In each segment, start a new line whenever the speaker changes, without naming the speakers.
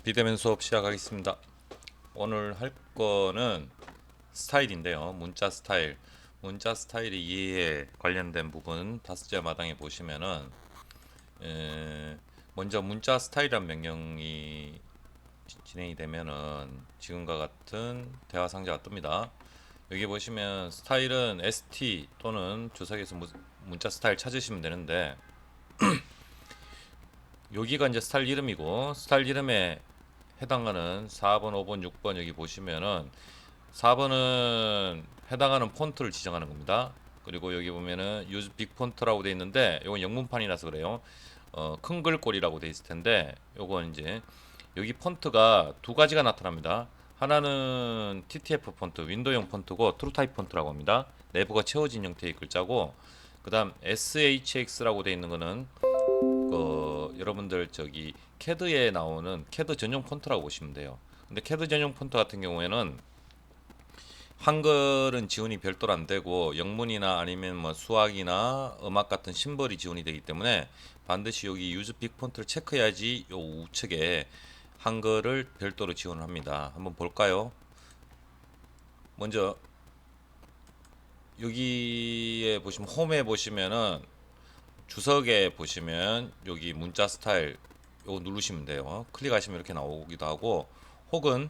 비대면 수업 시작하겠습니다. 오늘 할 거는 스타일인데요. 문자 스타일. 문자 스타일의 이해에 관련된 부분 다섯째 마당에 보시면은 먼저 문자 스타일이란 명령이 진행이 되면은 지금과 같은 대화 상자가 뜹니다. 여기 보시면 스타일은 ST 또는 주석에서 문자 스타일 찾으시면 되는데 여기가 이제 스타일 이름이고 스타일 이름에 해당하는 4번, 5번, 6번 여기 보시면은 4번은 해당하는 폰트를 지정하는 겁니다. 그리고 여기 보면은 use big 폰트라고 되어 있는데 이건 영문판이라서 그래요. 큰 글꼴이라고 되어 있을 텐데 요건 이제 여기 폰트가 두 가지가 나타납니다. 하나는 TTF 폰트, 윈도우용 폰트고 트루타입 폰트라고 합니다. 내부가 채워진 형태의 글자고 그다음 SHX라고 되어 있는 거는 여러분들 저기 캐드에 나오는 캐드 전용 폰트라고 보시면 돼요. 근데 캐드 전용 폰트 같은 경우에는 한글은 지원이 별도로 안 되고 영문이나 아니면 뭐 수학이나 음악 같은 심벌이 지원이 되기 때문에 반드시 여기 유즈 빅 폰트를 체크해야지 요 우측에 한글을 별도로 지원을 합니다. 한번 볼까요? 먼저 여기에 보시면 홈에 보시면은 주석에 보시면 여기 문자 스타일 요거 누르시면 돼요. 클릭하시면 이렇게 나오기도 하고 혹은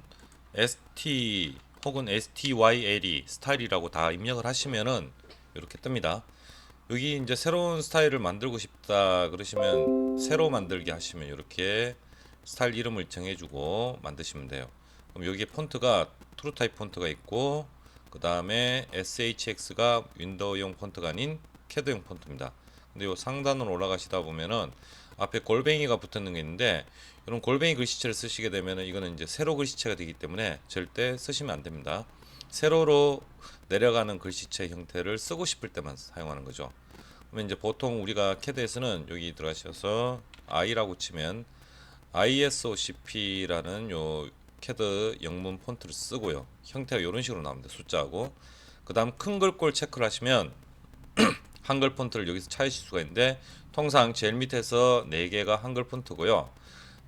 ST 혹은 STYLE 스타일이라고 다 입력을 하시면은 이렇게 뜹니다. 여기 이제 새로운 스타일을 만들고 싶다 그러시면 새로 만들기 하시면 이렇게 스타일 이름을 정해주고 만드시면 돼요. 그럼 여기에 폰트가 트루타입 폰트가 있고 그 다음에 SHX가 윈도우용 폰트가 아닌 캐드용 폰트입니다. 근데 요 상단으로 올라가시다 보면은 앞에 골뱅이가 붙는 게 있는데 이런 골뱅이 글씨체를 쓰시게 되면은 이거는 이제 세로 글씨체가 되기 때문에 절대 쓰시면 안 됩니다. 세로로 내려가는 글씨체 형태를 쓰고 싶을 때만 사용하는 거죠. 그러면 이제 보통 우리가 캐드에서는 여기 들어가셔서 i라고 치면 ISOCP라는 요 캐드 영문 폰트를 쓰고요. 형태가 이런 식으로 나옵니다. 숫자하고. 그 다음 큰 글꼴 체크를 하시면 한글 폰트를 여기서 찾으실 수가 있는데 통상 제일 밑에서 4개가 한글 폰트고요.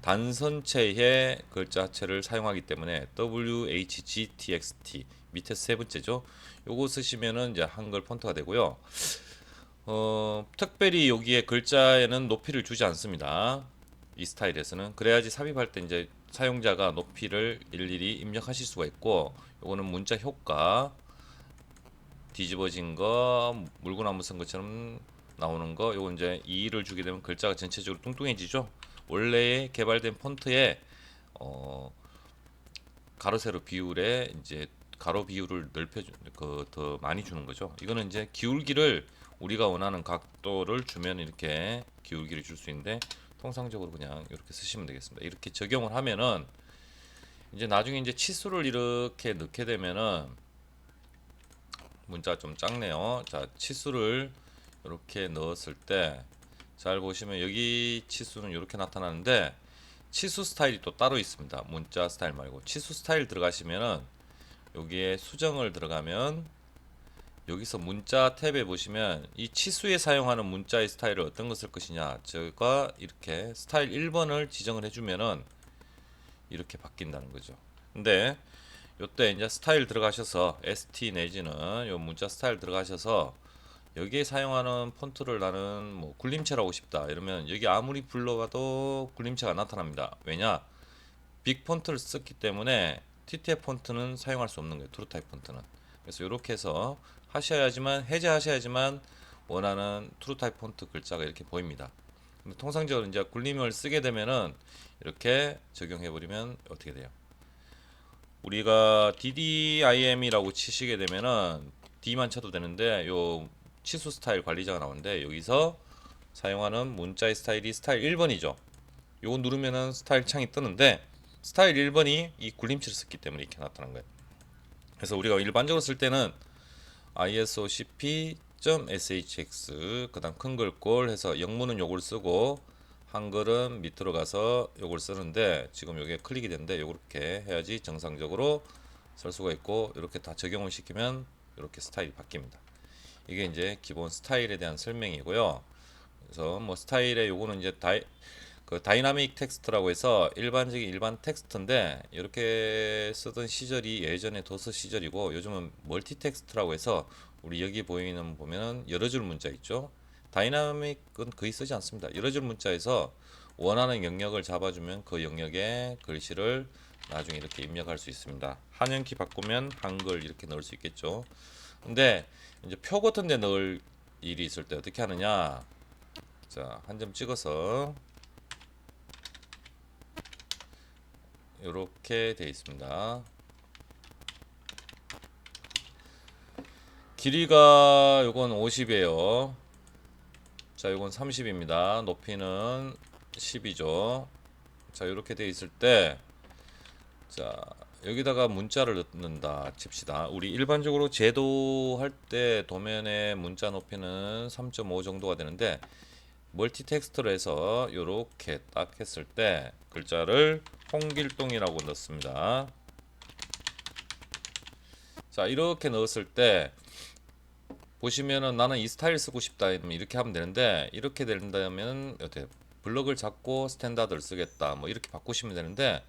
단선체의 글자체를 사용하기 때문에 WHGTXT 밑에 세 번째죠. 요거 쓰시면은 이제 한글 폰트가 되고요. 특별히 여기에 글자에는 높이를 주지 않습니다. 이 스타일에서는 그래야지 삽입할 때 이제 사용자가 높이를 일일이 입력하실 수가 있고 요거는 문자 효과 뒤집어진 거 물구나무 쓴 것처럼 나오는 거 요거 이제 2를 주게 되면 글자가 전체적으로 뚱뚱해지죠. 원래 개발된 폰트에 어, 가로 세로 비율에 이제 가로 비율을 넓혀 더 많이 주는 거죠. 이거는 이제 기울기를 우리가 원하는 각도를 주면 이렇게 기울기를 줄 수 있는데 통상적으로 그냥 이렇게 쓰시면 되겠습니다. 이렇게 적용을 하면은 이제 나중에 이제 치수를 이렇게 넣게 되면은 문자가 좀 작네요. 자, 치수를 이렇게 넣었을 때 잘 보시면 여기 치수는 이렇게 나타나는데 치수 스타일이 또 따로 있습니다. 문자 스타일 말고 치수 스타일 들어가시면은 여기에 수정을 들어가면 여기서 문자 탭에 보시면 이 치수에 사용하는 문자의 스타일을 어떤 것을 것이냐 제가 이렇게 스타일 1번을 지정을 해주면은 이렇게 바뀐다는 거죠. 근데 요때 이제 스타일 들어가셔서 ST 내지는 요 문자 스타일 들어가셔서 여기에 사용하는 폰트를 나는 뭐 굴림체라고 싶다 이러면 여기 아무리 불러봐도 굴림체가 나타납니다. 왜냐? 빅 폰트를 썼기 때문에 TTF 폰트는 사용할 수 없는 거예요. 트루타입 폰트는. 그래서 이렇게 해서 하셔야지만 해제하셔야지만 원하는 트루타입 폰트 글자가 이렇게 보입니다. 근데 통상적으로 이제 굴림을 쓰게 되면은 이렇게 적용해 버리면 어떻게 돼요? 우리가 DDIM이라고 치시게 되면은 D만 쳐도 되는데 요 치수 스타일 관리자가 나오는데 여기서 사용하는 문자의 스타일이 스타일 1번이죠. 요거 누르면은 스타일 창이 뜨는데 스타일 1번이 이 굴림체를 썼기 때문에 이렇게 나타난 거예요. 그래서 우리가 일반적으로 쓸 때는 isocp.shx 그다음 큰 글꼴 해서 영문은 요걸 쓰고 한글은 밑으로 가서 요걸 쓰는데 지금 요게 클릭이 됐는데 요렇게 해야지 정상적으로 쓸 수가 있고 이렇게 다 적용을 시키면 이렇게 스타일이 바뀝니다. 이게 이제 기본 스타일에 대한 설명이고요. 그래서 뭐 스타일의 요거는 이제 그 다이나믹 텍스트라고 해서 일반적인 일반 텍스트인데 이렇게 쓰던 시절이 예전에 도서 시절이고 요즘은 멀티 텍스트라고 해서 우리 여기 보면은 여러 줄 문자 있죠. 다이나믹은 거의 쓰지 않습니다. 여러 줄 문자에서 원하는 영역을 잡아주면 그 영역에 글씨를 나중에 이렇게 입력할 수 있습니다. 한영키 바꾸면 한글 이렇게 넣을 수 있겠죠. 근데 이제 표 같은 데 넣을 일이 있을 때 어떻게 하느냐. 자, 한 점 찍어서 이렇게 되어 있습니다. 길이가 요건 50이에요. 자, 요건 30입니다. 높이는 10이죠. 자, 이렇게 되어 있을 때, 자, 여기다가 문자를 넣는다 칩시다. 우리 일반적으로 제도할 때 도면의 문자 높이는 3.5 정도가 되는데 멀티 텍스트로 해서 이렇게 딱 했을 때 글자를 홍길동이라고 넣습니다. 자, 이렇게 넣었을 때 보시면은 나는 이 스타일 쓰고 싶다 이러면 이렇게 하면 되는데 이렇게 된다면 어때? 블럭을 잡고 스탠다드를 쓰겠다 뭐 이렇게 바꾸시면 되는데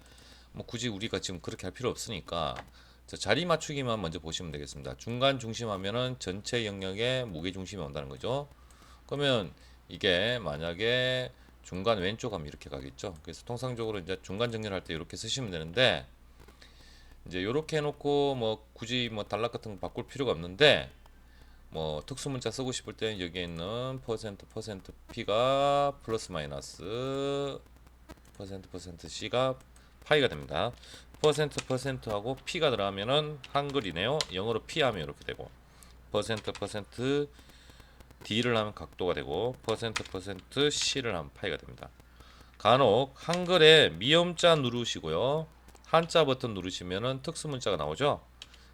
뭐 굳이 우리가 지금 그렇게 할 필요 없으니까 자, 자리 맞추기만 먼저 보시면 되겠습니다. 중간 중심 하면은 전체 영역에 무게 중심이 온다는 거죠. 그러면 이게 만약에 중간 왼쪽 하면 이렇게 가겠죠. 그래서 통상적으로 이제 중간 정렬할 때 이렇게 쓰시면 되는데 이제 이렇게 해놓고 뭐 굳이 뭐 단락 같은 거 바꿀 필요가 없는데 뭐 특수 문자 쓰고 싶을 때는 여기에 있는 퍼센트 P가 플러스 마이너스 퍼센트 C가 파이가 됩니다. 퍼센트 하고 P가 들어가면은 한글이네요. 영어로 P 하면 이렇게 되고 퍼센트 D를 하면 각도가 되고 퍼센트 C를 하면 파이가 됩니다. 간혹 한글에 미음자 누르시고요. 한자 버튼 누르시면은 특수 문자가 나오죠.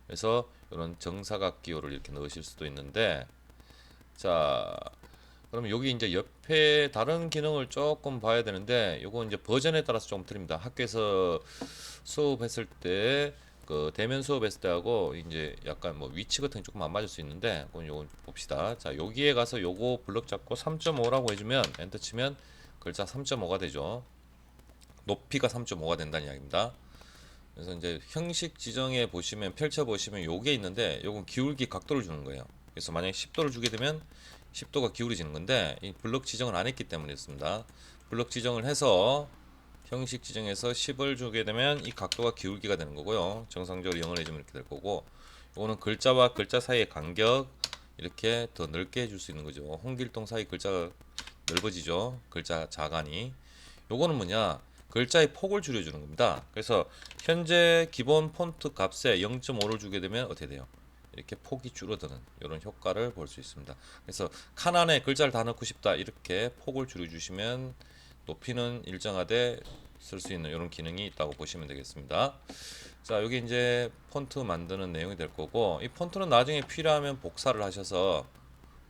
그래서 이런 정사각기호를 이렇게 넣으실 수도 있는데 자, 그럼 여기 이제 옆에 다른 기능을 조금 봐야 되는데 요거 이제 버전에 따라서 좀 틀립니다. 학교에서 수업했을 때 그 대면 수업했을 때하고 이제 약간 뭐 위치 같은 게 조금 안 맞을 수 있는데 그건 요거 봅시다. 자, 여기에 가서 요거 블럭 잡고 3.5라고 해주면 엔터 치면 글자 3.5가 되죠. 높이가 3.5가 된다는 이야기입니다. 그래서 이제 형식 지정에 보시면 펼쳐 보시면 요게 있는데 요건 기울기 각도를 주는 거예요. 그래서 만약에 10도를 주게 되면 10도가 기울어지는 건데 이 블럭 지정을 안 했기 때문이었습니다. 블럭 지정을 해서 형식 지정해서 10을 주게 되면 이 각도가 기울기가 되는 거고요. 정상적으로 0을 해주면 이렇게 될 거고 이거는 글자와 글자 사이의 간격 이렇게 더 넓게 해줄 수 있는 거죠. 홍길동 사이 글자가 넓어지죠. 글자 자간이. 요거는 뭐냐? 글자의 폭을 줄여주는 겁니다. 그래서 현재 기본 폰트 값에 0.5를 주게 되면 어떻게 돼요? 이렇게 폭이 줄어드는 이런 효과를 볼 수 있습니다. 그래서 칸 안에 글자를 다 넣고 싶다 이렇게 폭을 줄여주시면 높이는 일정하되 쓸 수 있는 이런 기능이 있다고 보시면 되겠습니다. 자, 여기 이제 폰트 만드는 내용이 될 거고 이 폰트는 나중에 필요하면 복사를 하셔서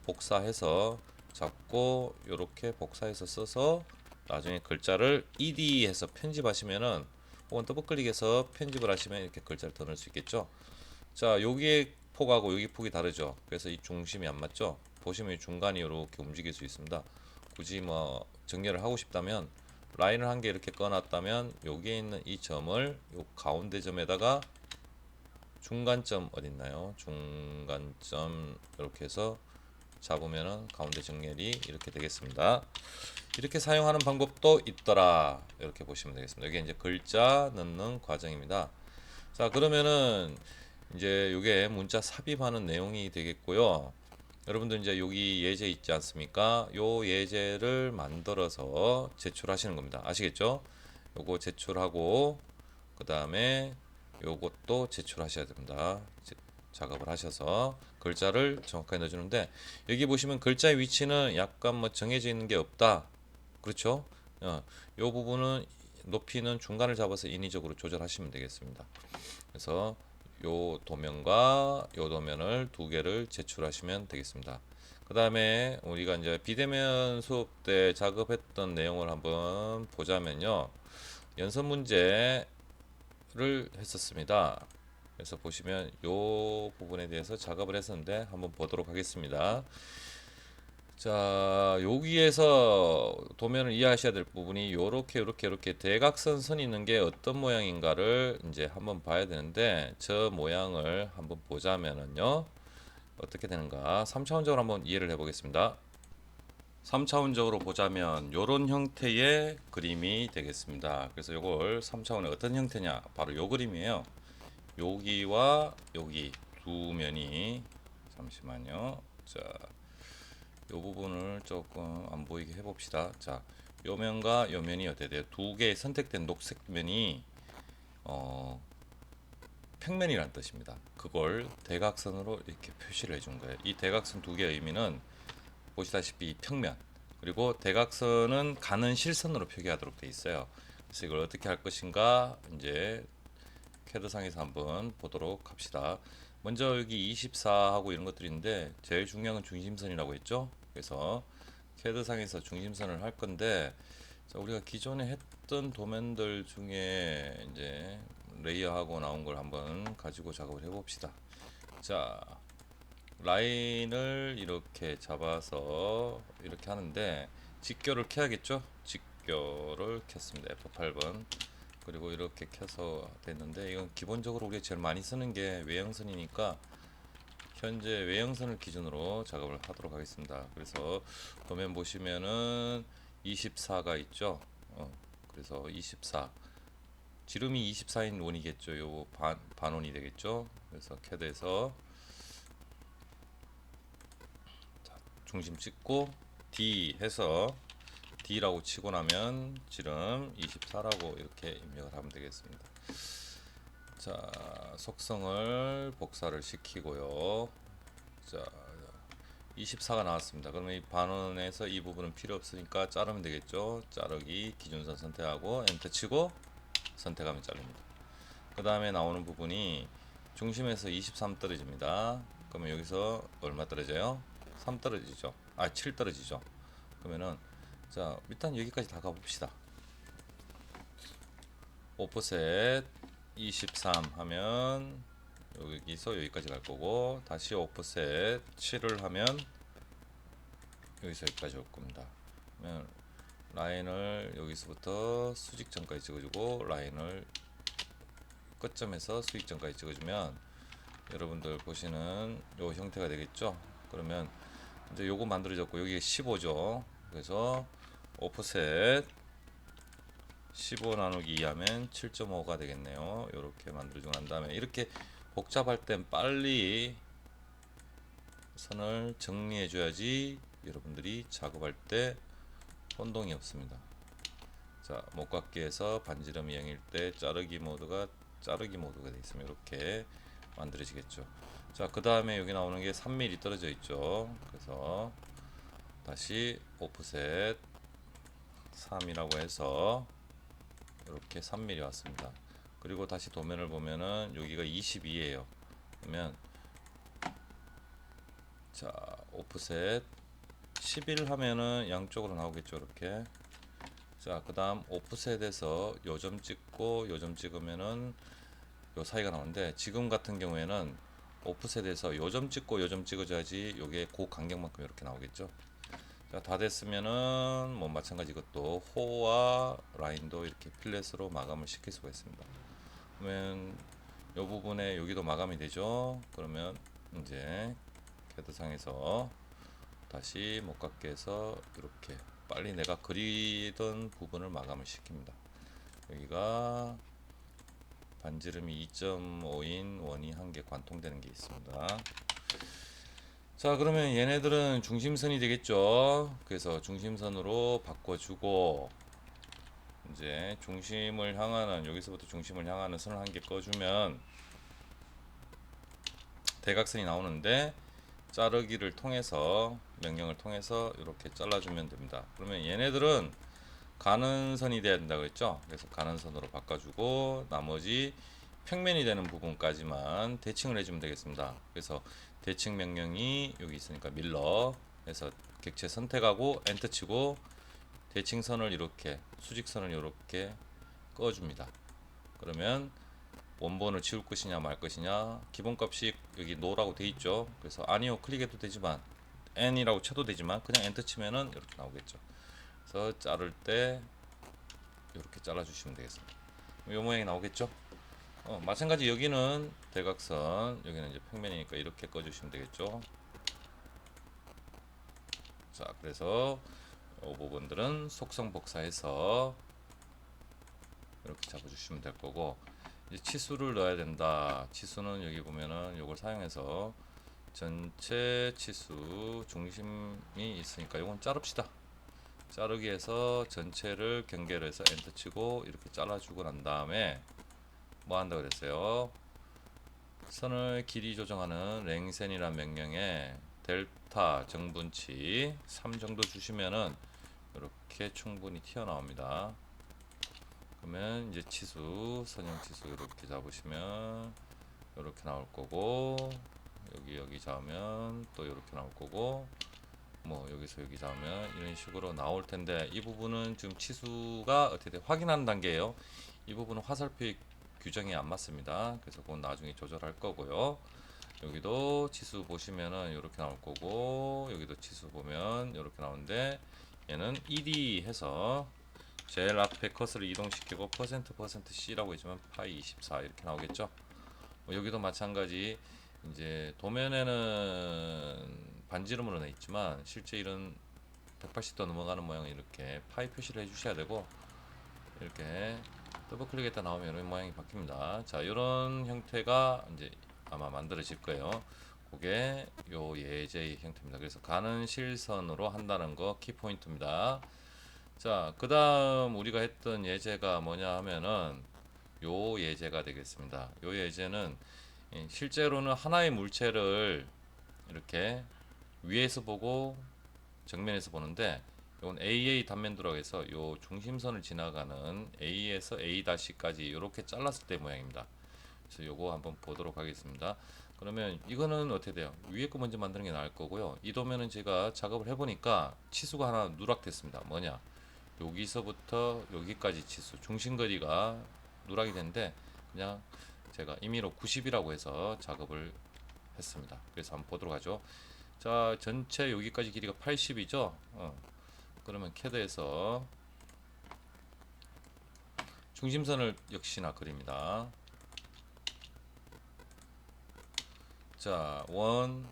복사해서 잡고 이렇게 복사해서 써서 나중에 글자를 ed해서 편집하시면은 혹은 더블 클릭해서 편집을 하시면 이렇게 글자를 더 넣을 수 있겠죠. 자, 여기에 폭하고 여기 폭이 다르죠. 그래서 이 중심이 안 맞죠. 보시면 이 중간이 이렇게 움직일 수 있습니다. 굳이 뭐 정렬을 하고 싶다면 라인을 한 개 이렇게 꺼놨다면 여기에 있는 이 점을 요 가운데 점에다가 중간점 어딨나요? 중간점 이렇게 해서 잡으면은 가운데 정렬이 이렇게 되겠습니다. 이렇게 사용하는 방법도 있더라. 이렇게 보시면 되겠습니다. 이게 이제 글자 넣는 과정입니다. 자, 그러면은 이제 이게 문자 삽입하는 내용이 되겠고요. 여러분들 이제 여기 예제 있지 않습니까? 요 예제를 만들어서 제출하시는 겁니다. 아시겠죠? 요거 제출하고 그 다음에 요것도 제출하셔야 됩니다. 작업을 하셔서 글자를 정확하게 넣어주는데 여기 보시면 글자의 위치는 약간 뭐 정해져 있는 게 없다. 그렇죠? 요 부분은 높이는 중간을 잡아서 인위적으로 조절하시면 되겠습니다. 그래서 요 도면과 요 도면을 두 개를 제출하시면 되겠습니다. 그 다음에 우리가 이제 비대면 수업 때 작업했던 내용을 한번 보자면요. 연습 문제를 했었습니다. 그래서 보시면 요 부분에 대해서 작업을 했었는데 한번 보도록 하겠습니다. 자, 여기에서 도면을 이해하셔야 될 부분이 요렇게 대각선 선이 있는 게 어떤 모양인가를 이제 한번 봐야 되는데, 저 모양을 한번 보자면은요 어떻게 되는가 3차원적으로 한번 이해를 해 보겠습니다. 3차원적으로 보자면 요런 형태의 그림이 되겠습니다. 그래서 요걸 3차원의 어떤 형태냐, 바로 요 그림이에요. 여기와 여기 두 면이, 잠시만요. 자, 요 부분을 조금 안 보이게 해봅시다. 자, 요 면과 요 면이 어떻게 돼요? 두 개의 선택된 녹색 면이 어, 평면이란 뜻입니다. 그걸 대각선으로 이렇게 표시를 해준 거예요. 이 대각선 두 개의 의미는 보시다시피 이 평면, 그리고 대각선은 가는 실선으로 표기하도록 되어 있어요. 그래서 이걸 어떻게 할 것인가 이제 캐드상에서 한번 보도록 합시다. 먼저 여기 24하고 이런 것들이 있는데 제일 중요한 건 중심선이라고 했죠. 그래서 캐드상에서 중심선을 할 건데, 자, 우리가 기존에 했던 도면들 중에 이제 레이어하고 나온 걸 한번 가지고 작업을 해봅시다. 자, 라인을 이렇게 잡아서 이렇게 하는데 직교를 켜야겠죠? 직교를 켰습니다. F8번. 그리고 이렇게 켜서 됐는데, 이건 기본적으로 우리가 제일 많이 쓰는 게 외형선이니까 현재 외형선을 기준으로 작업을 하도록 하겠습니다. 그래서 도면 보시면은 24가 있죠. 그래서 24 지름이 24인 원이겠죠. 요 반원이 되겠죠. 그래서 캐드에서 중심 찍고 D 해서 D라고 치고 나면 지름 24라고 이렇게 입력을 하면 되겠습니다. 자, 속성을 복사를 시키고요. 자, 24가 나왔습니다. 그러면 이 반원에서 이 부분은 필요 없으니까 자르면 되겠죠. 자르기 기준선 선택하고 엔터 치고 선택하면 자릅니다. 그 다음에 나오는 부분이 중심에서 23 떨어집니다. 그러면 여기서 얼마 떨어져요? 3 떨어지죠. 7 떨어지죠. 그러면은 자, 일단 여기까지 다 가봅시다. 오프셋 23 하면 여기서 여기까지 갈 거고, 다시 오프셋 7을 하면 여기서 여기까지 올 겁니다. 그러면 라인을 여기서부터 수직점까지 찍어주고 라인을 끝점에서 수직점까지 찍어주면 여러분들 보시는 요 형태가 되겠죠. 그러면 이제 요거 만들어졌고 여기 15죠. 그래서 오프셋 15 나누기 2 하면 7.5가 되겠네요. 이렇게 만들어주고 난 다음에 이렇게 복잡할 땐 빨리 선을 정리해 줘야지 여러분들이 작업할 때 혼동이 없습니다. 자, 목각기에서 반지름이 0일 때 자르기 모드가 되어 있으면 이렇게 만들어지겠죠. 자, 그 다음에 여기 나오는 게 3mm 떨어져 있죠. 그래서 다시 오프셋 3이라고 해서 이렇게 3mm 왔습니다. 그리고 다시 도면을 보면은 여기가 22예요. 그러면 자, 오프셋 11 하면은 양쪽으로 나오겠죠. 이렇게. 자, 그 다음 오프셋에서 요점 찍고 요점 찍으면은 요 사이가 나오는데, 지금 같은 경우에는 오프셋에서 요점 찍고 요점 찍어줘야지 요게 그 간격만큼 이렇게 나오겠죠. 자, 다 됐으면은 뭐 마찬가지 이것도 호와 라인도 이렇게 필렛으로 마감을 시킬 수가 있습니다. 그러면 요 부분에 여기도 마감이 되죠. 그러면 이제 캐드상에서 다시 목각계에서 이렇게 빨리 내가 그리던 부분을 마감을 시킵니다. 여기가 반지름이 2.5인 원이 한 개 관통되는 게 있습니다. 자, 그러면 얘네들은 중심선이 되겠죠. 그래서 중심선으로 바꿔주고 이제 중심을 향하는, 여기서부터 중심을 향하는 선을 한 개 꺼주면 대각선이 나오는데, 자르기를 통해서 명령을 통해서 이렇게 잘라주면 됩니다. 그러면 얘네들은 가는 선이 돼야 된다고 했죠. 그래서 가는 선으로 바꿔주고 나머지 평면이 되는 부분까지만 대칭을 해주면 되겠습니다. 그래서 대칭 명령이 여기 있으니까 밀러 해서 객체 선택하고 엔터 치고 대칭선을 이렇게 수직선을 이렇게 꺼줍니다. 그러면 원본을 지울 것이냐 말 것이냐, 기본값이 여기 노라고 돼 있죠. 그래서 아니요 클릭해도 되지만 N이라고 쳐도 되지만 그냥 엔터 치면은 이렇게 나오겠죠. 그래서 자를 때 이렇게 잘라 주시면 되겠습니다. 이 모양이 나오겠죠. 마찬가지 여기는 대각선, 여기는 이제 평면이니까 이렇게 꺼 주시면 되겠죠. 자, 그래서 이 부분들은 속성복사해서 이렇게 잡아주시면 될 거고, 이제 치수를 넣어야 된다. 치수는 여기 보면은 이걸 사용해서 전체 치수 중심이 있으니까 이건 자릅시다. 자르기 해서 전체를 경계를 해서 엔터 치고 이렇게 잘라주고 난 다음에 뭐 한다 그랬어요? 선을 길이 조정하는 랭센이라는 명령에 델타 정분치 3 정도 주시면은 이렇게 충분히 튀어나옵니다. 그러면 이제 치수, 선형 치수 이렇게 잡으시면 이렇게 나올 거고, 여기 잡으면 또 이렇게 나올 거고, 뭐 여기서 여기 잡으면 이런 식으로 나올 텐데, 이 부분은 지금 치수가 어떻게 돼 확인하는 단계예요. 이 부분은 화살표 규정이 안 맞습니다. 그래서 그건 나중에 조절할 거고요. 여기도 치수 보시면은 이렇게 나올 거고, 여기도 치수 보면 이렇게 나오는데, 얘는 ED 해서 제일 앞에 컷을 이동시키고 %C라고 있지만 파이 24 이렇게 나오겠죠. 여기도 마찬가지. 이제 도면에는 반지름으로 돼 있지만 실제 이런 180도 넘어가는 모양은 이렇게 파이 표시를 해주셔야 되고, 이렇게 더블 클릭했다 나오면 이런 모양이 바뀝니다. 자, 이런 형태가 이제 아마 만들어질 거예요. 그게 요 예제의 형태입니다. 그래서 가는 실선으로 한다는 거 키포인트입니다. 자, 그 다음 우리가 했던 예제가 뭐냐 하면은 요 예제가 되겠습니다. 요 예제는 실제로는 하나의 물체를 이렇게 위에서 보고 정면에서 보는데, 이건 AA 단면도라고 해서 요 중심선을 지나가는 A에서 A-까지 이렇게 잘랐을 때 모양입니다. 그래서 요거 한번 보도록 하겠습니다. 그러면 이거는 어떻게 돼요? 위에 거 먼저 만드는 게 나을 거고요. 이 도면은 제가 작업을 해보니까 치수가 하나 누락됐습니다. 뭐냐? 여기서부터 여기까지 치수 중심거리가 누락이 되는데, 그냥 제가 임의로 90이라고 해서 작업을 했습니다. 그래서 한번 보도록 하죠. 자, 전체 여기까지 길이가 80이죠. 그러면 캐드에서 중심선을 역시나 그립니다. 자, 원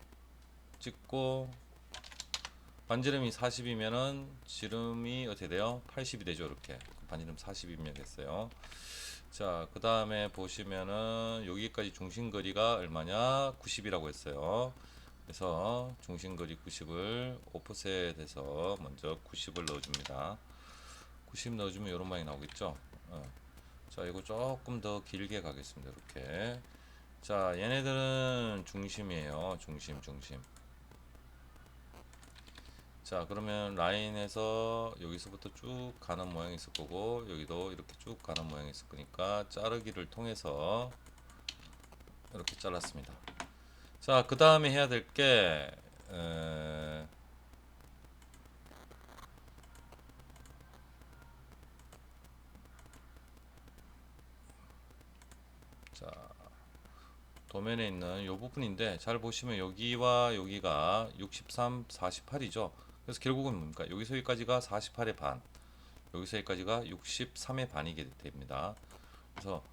찍고 반지름이 40이면은 지름이 어떻게 돼요? 80이 되죠. 이렇게 반지름 40이면 됐어요. 자, 그 다음에 보시면은 여기까지 중심거리가 얼마냐? 90이라고 했어요. 그래서 중심거리 90을 오프셋해서 먼저 90을 넣어줍니다. 90 넣어주면 이런 모양이 나오겠죠. 자, 이거 조금 더 길게 가겠습니다. 이렇게. 자, 얘네들은 중심이에요. 중심. 자, 그러면 라인에서 여기서부터 쭉 가는 모양이 있을 거고, 여기도 이렇게 쭉 가는 모양이 있을 거니까 자르기를 통해서 이렇게 잘랐습니다. 자, 그 다음에 해야 될 게 자, 도면에 있는 이 부분인데, 잘 보시면 여기와 여기가 63, 48이죠. 그래서 결국은 뭡니까? 여기서 여기까지가 48의 반, 여기서 여기까지가 63의 반이게 됩니다. 그래서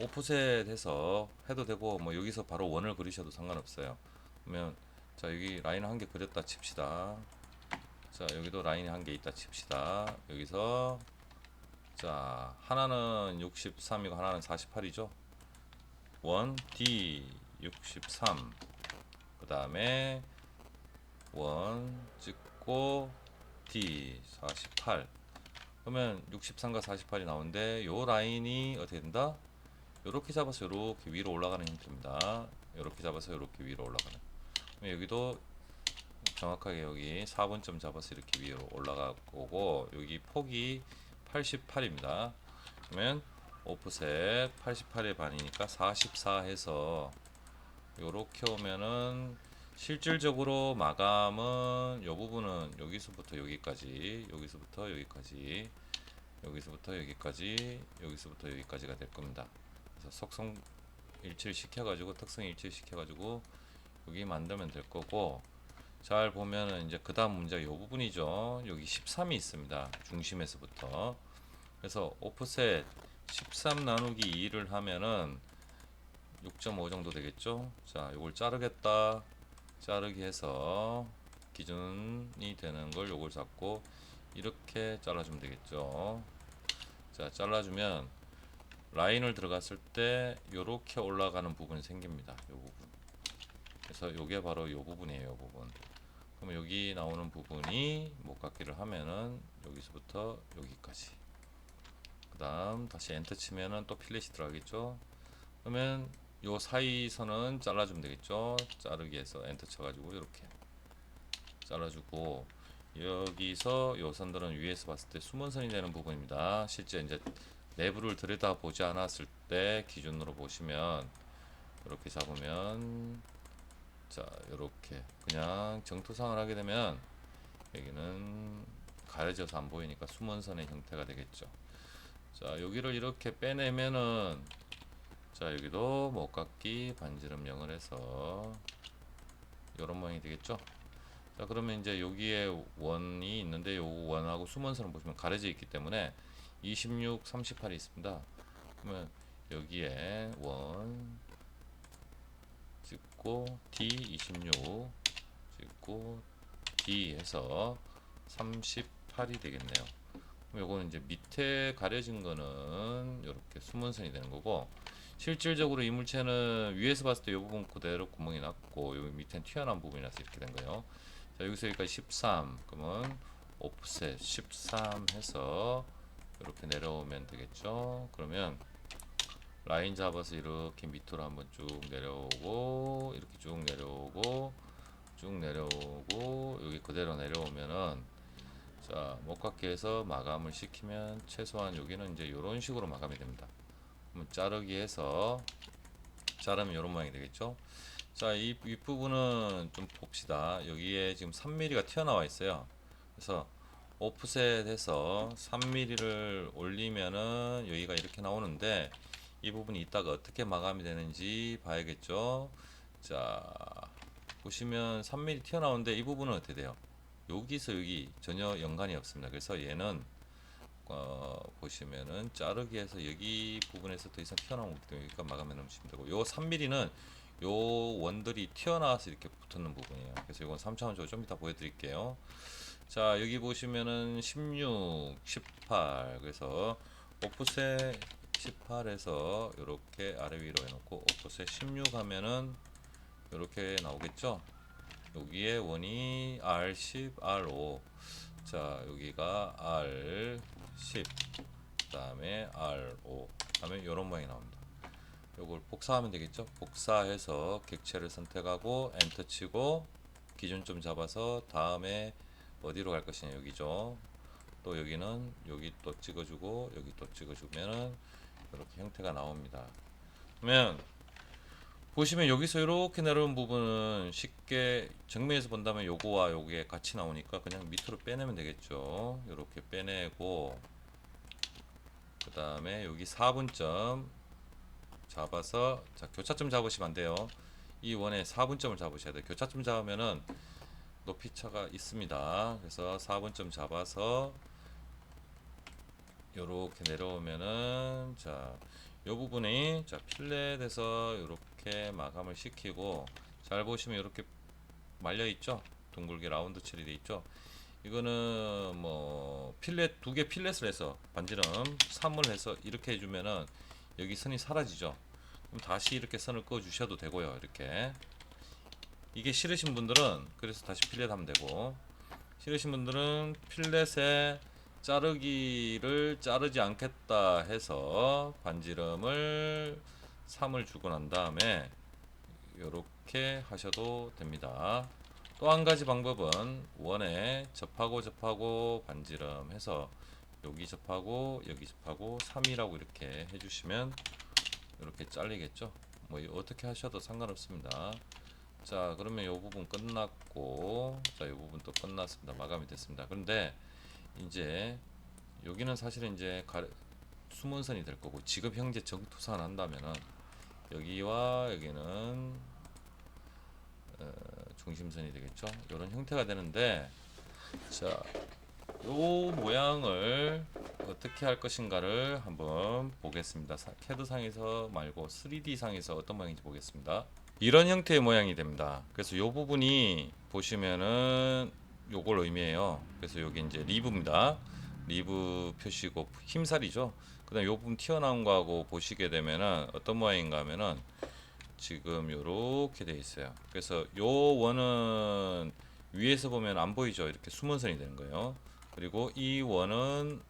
오프셋해서 해도 되고, 뭐 여기서 바로 원을 그리셔도 상관없어요. 그러면 자, 여기 라인 한 개 그렸다 칩시다. 자, 여기도 라인이 한 개 있다 칩시다. 여기서 자, 하나는 63이고 하나는 48이죠. 원 D 63, 그 다음에 원 찍고 D 48. 그러면 63과 48이 나오는데, 요 라인이 어떻게 된다? 요렇게 잡아서 요렇게 위로 올라가는 형태입니다. 요렇게 잡아서 요렇게 위로 올라가는. 여기도 정확하게 여기 4번점 잡아서 이렇게 위로 올라갈 거고, 여기 폭이 88입니다. 그러면 오프셋 88의 반이니까 44 해서 요렇게 오면은 실질적으로 마감은 요 부분은 여기서부터 여기까지, 여기서부터 여기까지, 여기서부터 여기까지, 여기서부터 여기까지가 될 겁니다. 그래서 속성 일치를 시켜가지고, 특성 일치를 시켜가지고 여기 만들면 될 거고, 잘 보면은 이제 그 다음 문제가 이 부분이죠. 여기 13이 있습니다. 중심에서부터. 그래서 오프셋 13 나누기 2를 하면은 6.5 정도 되겠죠. 자, 이걸 자르겠다. 자르기 해서 기준이 되는 걸 요걸 잡고 이렇게 잘라주면 되겠죠. 자, 잘라주면 라인을 들어갔을 때 요렇게 올라가는 부분이 생깁니다. 요 부분. 그래서 요게 바로 요 부분이에요. 요 부분. 그럼 여기 나오는 부분이 목깎이를 하면은 여기서부터 여기까지. 그 다음 다시 엔터 치면은 또 필렛이 들어가겠죠. 그러면 요 사이선은 잘라주면 되겠죠. 자르기 해서 엔터 쳐가지고 이렇게 잘라주고, 여기서 요 선들은 위에서 봤을 때 숨은 선이 되는 부분입니다. 실제 이제 내부를 들여다 보지 않았을 때 기준으로 보시면 이렇게 잡으면, 자, 이렇게 그냥 정토상을 하게 되면 여기는 가려져서 안 보이니까 숨은 선의 형태가 되겠죠. 자, 여기를 이렇게 빼내면은, 자, 여기도 목깎이 반지름 0을 해서 이런 모양이 되겠죠. 자, 그러면 이제 여기에 원이 있는데 요 원하고 숨은 선을 보시면 가려져 있기 때문에 26, 38이 있습니다. 그러면 여기에 원 찍고 D 26 찍고 D 해서 38이 되겠네요. 그럼 요거는 이제 밑에 가려진 거는 이렇게 숨은 선이 되는 거고, 실질적으로 이물체는 위에서 봤을 때 이 부분 그대로 구멍이 났고 여기 밑엔 튀어나온 부분이 나서 이렇게 된 거예요. 자, 여기서 여기까지 13, 그러면 오프셋 13 해서 이렇게 내려오면 되겠죠. 그러면 라인 잡아서 이렇게 밑으로 한번 쭉 내려오고 이렇게 쭉 내려오고 쭉 내려오고 여기 그대로 내려오면은, 자, 목깎이에서 마감을 시키면 최소한 여기는 이제 이런 식으로 마감이 됩니다. 그럼 자르기 해서 자르면 이런 모양이 되겠죠. 자, 이 윗부분은 좀 봅시다. 여기에 지금 3mm가 튀어나와 있어요. 그래서 오프셋해서 3mm를 올리면은 여기가 이렇게 나오는데, 이 부분이 이따가 어떻게 마감이 되는지 봐야겠죠. 자, 보시면 3mm 튀어나오는데 이 부분은 어떻게 돼요? 여기서 여기 전혀 연관이 없습니다. 그래서 얘는 보시면은 자르기해서 여기 부분에서 더 이상 튀어나오기 때문에 여기가 마감해 놓으시면 되고, 요 3mm는 요 원들이 튀어나와서 이렇게 붙는 부분이에요. 그래서 이건 3차원적으로 좀 이따 보여드릴게요. 자, 여기 보시면은 16, 18, 그래서 오프셋 18에서 이렇게 아래 위로 해놓고 오프셋 16 하면은 이렇게 나오겠죠. 여기에 원이 R10, R5. 자, 여기가 R10, 그 다음에 R5 하면 이런 모양이 나옵니다. 요걸 복사하면 되겠죠. 복사해서 객체를 선택하고 엔터 치고 기준점 잡아서 다음에 어디로 갈 것이냐, 여기죠. 또 여기는 여기 또 찍어주고 여기 또 찍어주면은 이렇게 형태가 나옵니다. 그러면 보시면 여기서 이렇게 내려온 부분은 쉽게 정면에서 본다면 요거와 요게 같이 나오니까 그냥 밑으로 빼내면 되겠죠. 이렇게 빼내고 그 다음에 여기 4분점 잡아서, 자, 교차점 잡으시면 안 돼요. 이 원에 4분점을 잡으셔야 돼요. 교차점 잡으면은 높이차가 있습니다. 그래서 4분점 잡아서 요렇게 내려오면은, 자, 요 부분이, 자, 필렛에서 요렇게 마감을 시키고, 잘 보시면 요렇게 말려 있죠. 둥글게 라운드 처리돼 있죠. 이거는 뭐 필렛 두 개 필렛을 해서 반지름 3을 해서 이렇게 해주면은 여기 선이 사라지죠. 그럼 다시 이렇게 선을 그어 주셔도 되고요. 이렇게, 이게 싫으신 분들은 그래서 다시 필렛 하면 되고, 싫으신 분들은 필렛에 자르기를 자르지 않겠다 해서 반지름을 3을 주고 난 다음에 이렇게 하셔도 됩니다. 또 한 가지 방법은 원에 접하고 접하고 반지름 해서 여기 접하고 여기 접하고 3이라고 이렇게 해주시면 이렇게 잘리겠죠. 뭐 어떻게 하셔도 상관없습니다. 자, 그러면 이 부분 끝났고, 자, 이 부분도 끝났습니다. 마감이 됐습니다. 그런데 이제 여기는 사실은 이제 숨은 선이 될 거고, 지금 현재 정투선 한다면은 여기와 여기는 중심선이 되겠죠. 이런 형태가 되는데, 자, 요 모양을 어떻게 할 것인가를 한번 보겠습니다. 캐드 상에서 말고 3D 상에서 어떤 모양인지 보겠습니다. 이런 형태의 모양이 됩니다. 그래서 요 부분이 보시면은 요걸 의미해요. 그래서 여기 이제 리브입니다. 리브 표시고 힘살이죠. 그다음 요 부분 튀어나온 거하고 보시게 되면은 어떤 모양인가 하면은 지금 요렇게 돼 있어요. 그래서 요 원은 위에서 보면 안 보이죠. 이렇게 숨은 선이 되는 거예요. 그리고 이 원은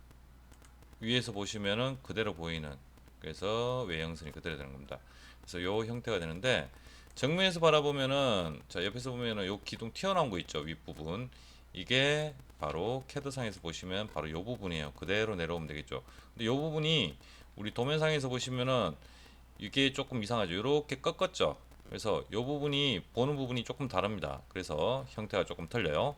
위에서 보시면은 그대로 보이는, 그래서 외형선이 그대로 되는 겁니다. 그래서 요 형태가 되는데, 정면에서 바라보면은, 자 옆에서 보면은 요 기둥 튀어나온 거 있죠, 윗부분. 이게 바로 캐드상에서 보시면 바로 요 부분이에요. 그대로 내려오면 되겠죠. 근데 요 부분이 우리 도면상에서 보시면은 이게 조금 이상하죠. 이렇게 꺾었죠. 그래서 요 부분이 보는 부분이 조금 다릅니다. 그래서 형태가 조금 틀려요.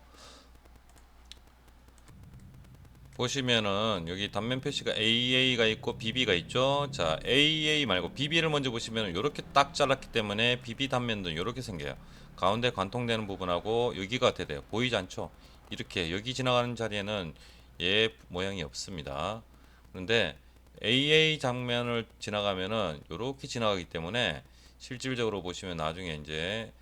보시면은 여기 단면 표시가 AA가 있고 BB가 있죠. 자, AA 말고 BB를 먼저 보시면은 이렇게 딱 잘랐기 때문에 BB 단면도 이렇게 생겨요. 가운데 관통되는 부분하고 여기가 어떻게 돼요? 보이지 않죠? 이렇게 여기 지나가는 자리에는 얘 모양이 없습니다. 그런데 AA 장면을 지나가면은 이렇게 지나가기 때문에 실질적으로 보시면 나중에 이제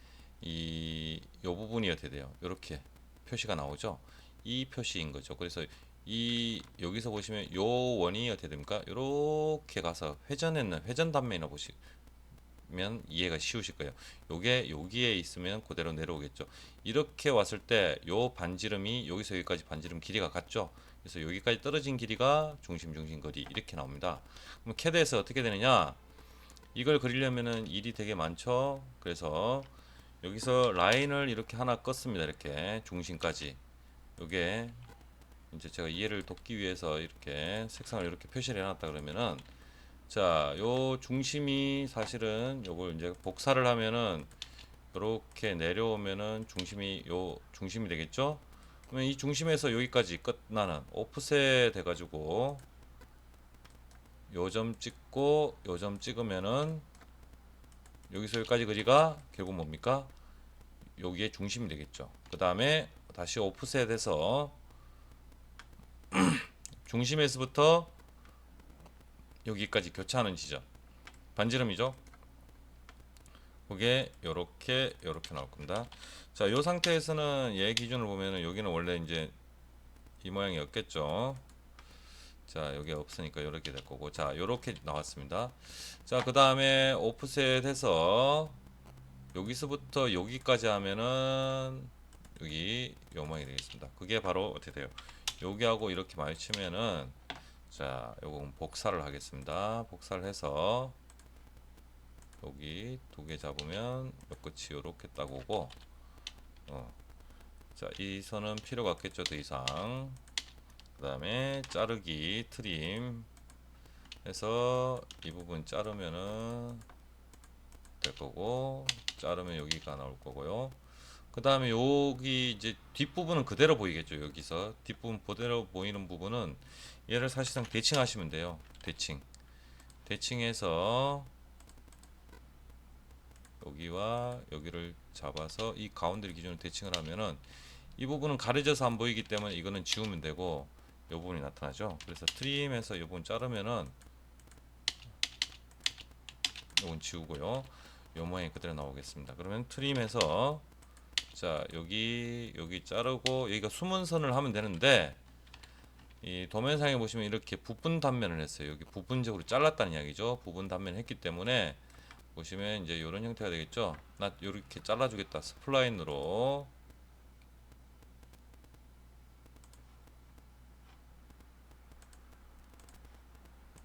요 부분이 어떻게 돼요? 이렇게 표시가 나오죠. 이 표시인 거죠. 그래서 이 여기서 보시면 요 원이 어떻게 됩니까? 이렇게 가서 회전했는 회전 단면이나 보시면 이해가 쉬우실 거예요. 요게 여기에 있으면 그대로 내려오겠죠. 이렇게 왔을 때 요 반지름이 여기서 여기까지 반지름 길이가 같죠. 그래서 여기까지 떨어진 길이가 중심 거리 이렇게 나옵니다. 그럼 캐드에서 어떻게 되느냐? 이걸 그리려면은 일이 되게 많죠. 그래서 여기서 라인을 이렇게 하나 껐습니다. 이렇게 중심까지. 요게 이제 제가 이해를 돕기 위해서 이렇게 색상을 이렇게 표시를 해놨다 그러면은, 자, 요 중심이 사실은 요걸 이제 복사를 하면은 이렇게 내려오면은 중심이 요 중심이 되겠죠? 그러면 이 중심에서 여기까지 끝나는 오프셋 돼가지고 요 점 찍고 요 점 찍으면은 여기서 여기까지 거리가 결국 뭡니까? 여기에 중심이 되겠죠. 그 다음에 다시 오프셋해서 중심에서부터 여기까지 교차하는 지점 반지름이죠. 그게 요렇게 나올 겁니다. 자, 요 상태에서는 얘 기준을 보면은 여기는 원래 이제 이 모양이었겠죠. 자, 여기 없으니까 요렇게 될 거고, 자, 요렇게 나왔습니다. 자, 그 다음에 오프셋 해서 여기서부터 여기까지 하면은 여기 요 모양이 되겠습니다. 그게 바로 어떻게 돼요? 여기하고 이렇게 마주치면은, 자, 요건 복사를 하겠습니다. 복사를 해서 여기 두 개 잡으면 요 끝이 요렇게 딱 오고, 자, 이 선은 필요가 없겠죠, 더 이상. 그 다음에 자르기 트림 해서 이 부분 자르면은 될 거고, 자르면 여기가 나올 거고요. 그 다음에 여기 이제 뒷부분은 그대로 보이겠죠. 여기서 뒷부분 그대로 보이는 부분은 얘를 사실상 대칭하시면 돼요. 대칭해서 여기와 여기를 잡아서 이 가운데를 기준으로 대칭을 하면은 이 부분은 가려져서 안 보이기 때문에 이거는 지우면 되고 이 부분이 나타나죠. 그래서 트림해서 이 부분 자르면은 이건 지우고요. 이 모양이 그대로 나오겠습니다. 그러면 트림해서, 자, 여기 자르고 여기가 숨은 선을 하면 되는데, 이 도면상에 보시면 이렇게 부분 단면을 했어요. 여기 부분적으로 잘랐다는 이야기죠. 부분 단면을 했기 때문에 보시면 이제 이런 형태가 되겠죠. 나 이렇게 잘라주겠다. 스플라인으로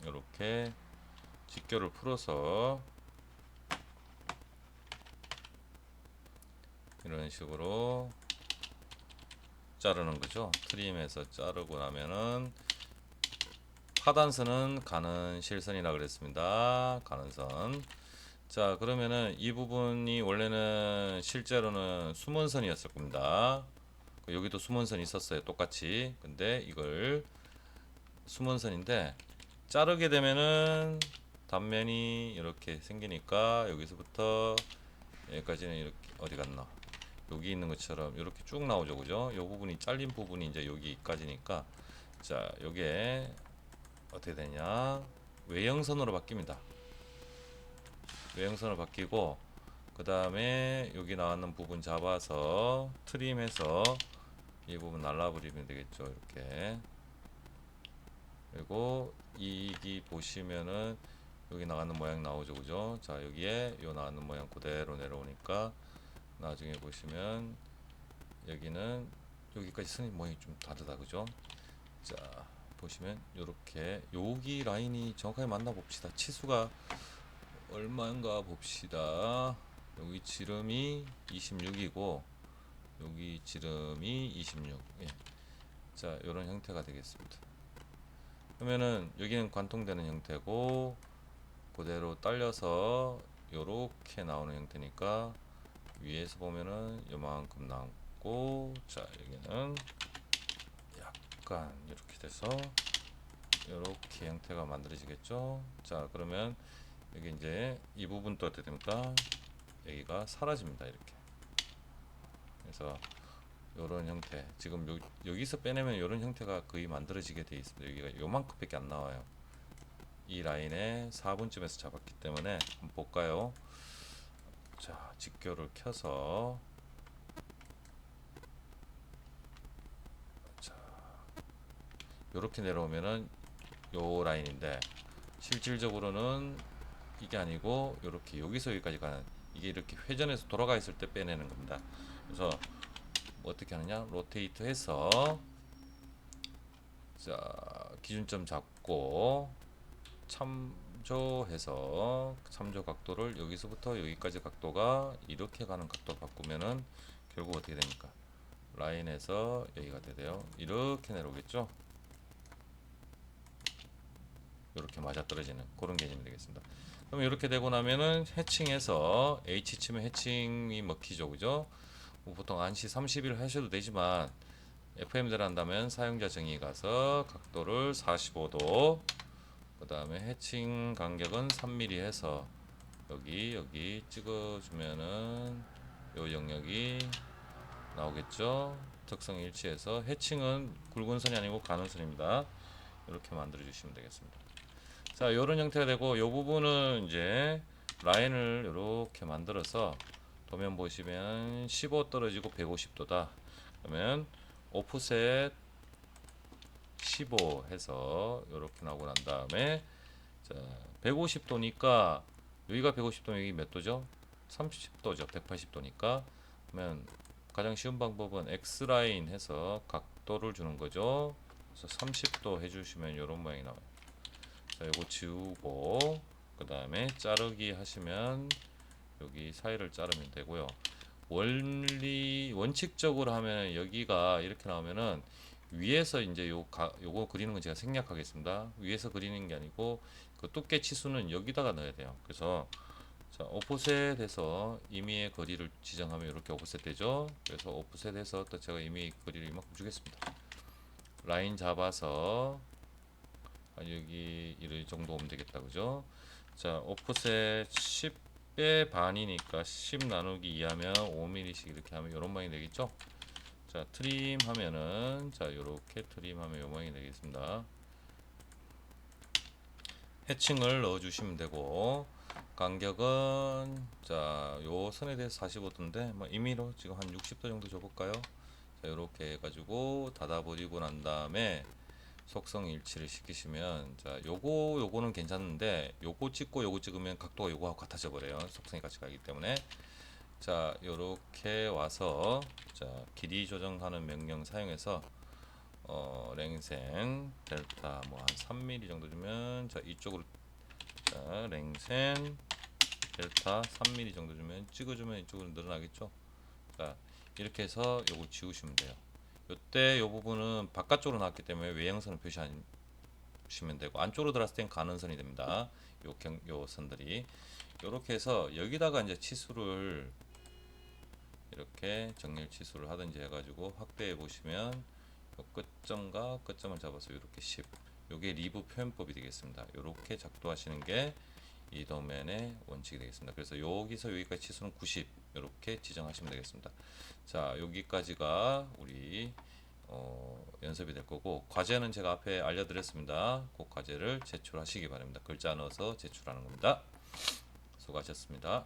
이렇게 직교를 풀어서 이런 식으로 자르는 거죠. 트림해서 자르고 나면은 하단선은 가는 실선이라 그랬습니다. 가는 선. 자, 그러면은 이 부분이 원래는 실제로는 수문선이었을 겁니다. 여기도 수문선이 있었어요. 똑같이. 근데 이걸 수문선인데 자르게 되면은 단면이 이렇게 생기니까 여기서부터 여기까지는 이렇게 어디 갔나? 여기 있는 것처럼 이렇게 쭉 나오죠, 그죠? 이 부분이 잘린 부분이 이제 여기까지니까 자, 요게 어떻게 되냐? 외형선으로 바뀝니다. 외형선으로 바뀌고 그 다음에 여기 나왔는 부분 잡아서 트림해서 이 부분 날라버리면 되겠죠, 이렇게. 그리고 이기 보시면은 여기 나가는 모양 나오죠, 그죠? 자, 여기에 요 나가는 모양 그대로 내려오니까 나중에 보시면 여기는 여기까지 선이 모양이 좀 다르다, 그죠? 자, 보시면 요렇게 여기 라인이 정확하게 맞나 봅시다. 치수가 얼마인가 봅시다. 여기 지름이 26이고 여기 지름이 26. 예. 자, 요런 형태가 되겠습니다. 그러면은 여기는 관통되는 형태고 그대로 딸려서 요렇게 나오는 형태니까 위에서 보면은 요만큼 나오고 자, 여기는 약간 이렇게 돼서 이렇게 형태가 만들어지겠죠. 자, 그러면 여기 이제 이 부분 또 어떻게 됩니까? 여기가 사라집니다, 이렇게. 그래서 이런 형태, 지금 여기서 빼내면 이런 형태가 거의 만들어지게 되어 있습니다. 여기가 요만큼밖에 안 나와요. 이 라인에 4분쯤에서 잡았기 때문에 한번 볼까요? 자, 직교를 켜서 자, 이렇게 내려오면은 요 라인인데 실질적으로는 이게 아니고 이렇게 여기서 여기까지 가는, 이게 이렇게 회전해서 돌아가 있을 때 빼내는 겁니다. 그래서 뭐 어떻게 하느냐, 로테이트 해서 자, 기준점 잡고 참조해서 참조 각도를 여기서부터 여기까지 각도가 이렇게 가는 각도로 바꾸면은 결국 어떻게 됩니까? 라인에서 여기가 돼요. 이렇게 내려오겠죠. 이렇게 맞아떨어지는 그런 개념이 되겠습니다. 그럼 이렇게 되고 나면은 해칭해서 H 치면 해칭이 먹히죠, 그죠? 뭐 보통 안시 30일 하셔도 되지만 FM대로 한다면 사용자 정의 가서 각도를 45도, 그 다음에 해칭 간격은 3mm 해서 여기 찍어주면은 요 영역이 나오겠죠. 특성 일치해서 해칭은 굵은 선이 아니고 가는 선입니다. 이렇게 만들어 주시면 되겠습니다. 자, 이런 형태가 되고, 이 부분은 이제 라인을 이렇게 만들어서 도면 보시면 15 떨어지고 150도다. 그러면 오프셋 15 해서 이렇게 나오고 난 다음에 자, 150도니까 여기가 150도면 여기 몇 도죠? 30도죠. 180도니까. 그러면 가장 쉬운 방법은 X라인 해서 각도를 주는 거죠. 그래서 30도 해주시면 이런 모양이 나와요. 자, 요거 지우고 그 다음에 자르기 하시면 여기 사이를 자르면 되고요. 원칙적으로 하면 여기가 이렇게 나오면은 위에서 이제 요거 그리는 건 제가 생략하겠습니다. 위에서 그리는 게 아니고 그 두께 치수는 여기다가 넣어야 돼요. 그래서 자, 오프셋에서 임의의 거리를 지정하면 이렇게 오프셋 되죠. 그래서 오프셋에서 또 제가 임의의 거리를 이만큼 주겠습니다. 라인 잡아서 여기 이 정도 오면 되겠다, 그죠? 자, 오프셋 10의 반이니까 10 나누기 2하면 5mm씩 이렇게 하면 이런 모양이 되겠죠? 자, 트림 하면은 자, 요렇게 트림 하면 요 모양이 되겠습니다. 해칭을 넣어 주시면 되고 간격은 자, 요 선에 대해서 45도인데 뭐 임의로 지금 한 60도 정도 줘 볼까요? 자, 요렇게 해 가지고 닫아 버리고 난 다음에 속성 일치를 시키시면 자, 요거는 괜찮은데 요거 찍고 요거 찍으면 각도가 요거하고 같아져 버려요. 속성이 같이 가기 때문에. 자, 요렇게 와서 자, 길이 조정하는 명령 사용해서 랭센 델타 뭐 한 3mm 정도 주면 자, 이쪽으로 자, 랭센 델타 3mm 정도 주면 찍어주면 이쪽으로 늘어나겠죠. 자, 이렇게 해서 요거 지우시면 돼요. 요때 요 부분은 바깥쪽으로 나왔기 때문에 외형선을 표시하시면 되고 안쪽으로 들어갔을 땐 가는선이 됩니다. 요 선들이 요렇게 해서 여기다가 이제 치수를 이렇게 정렬 치수를 하든지 해가지고 확대해 보시면 요 끝점과 끝점을 잡아서 이렇게 10 요게 리브 표현법이 되겠습니다. 요렇게 작도하시는 게 이 도면의 원칙이 되겠습니다. 그래서 여기서 여기까지 치수는 90 이렇게 지정하시면 되겠습니다. 자, 여기까지가 우리 연습이 될 거고, 과제는 제가 앞에 알려드렸습니다. 꼭 과제를 제출하시기 바랍니다. 글자 넣어서 제출하는 겁니다. 수고하셨습니다.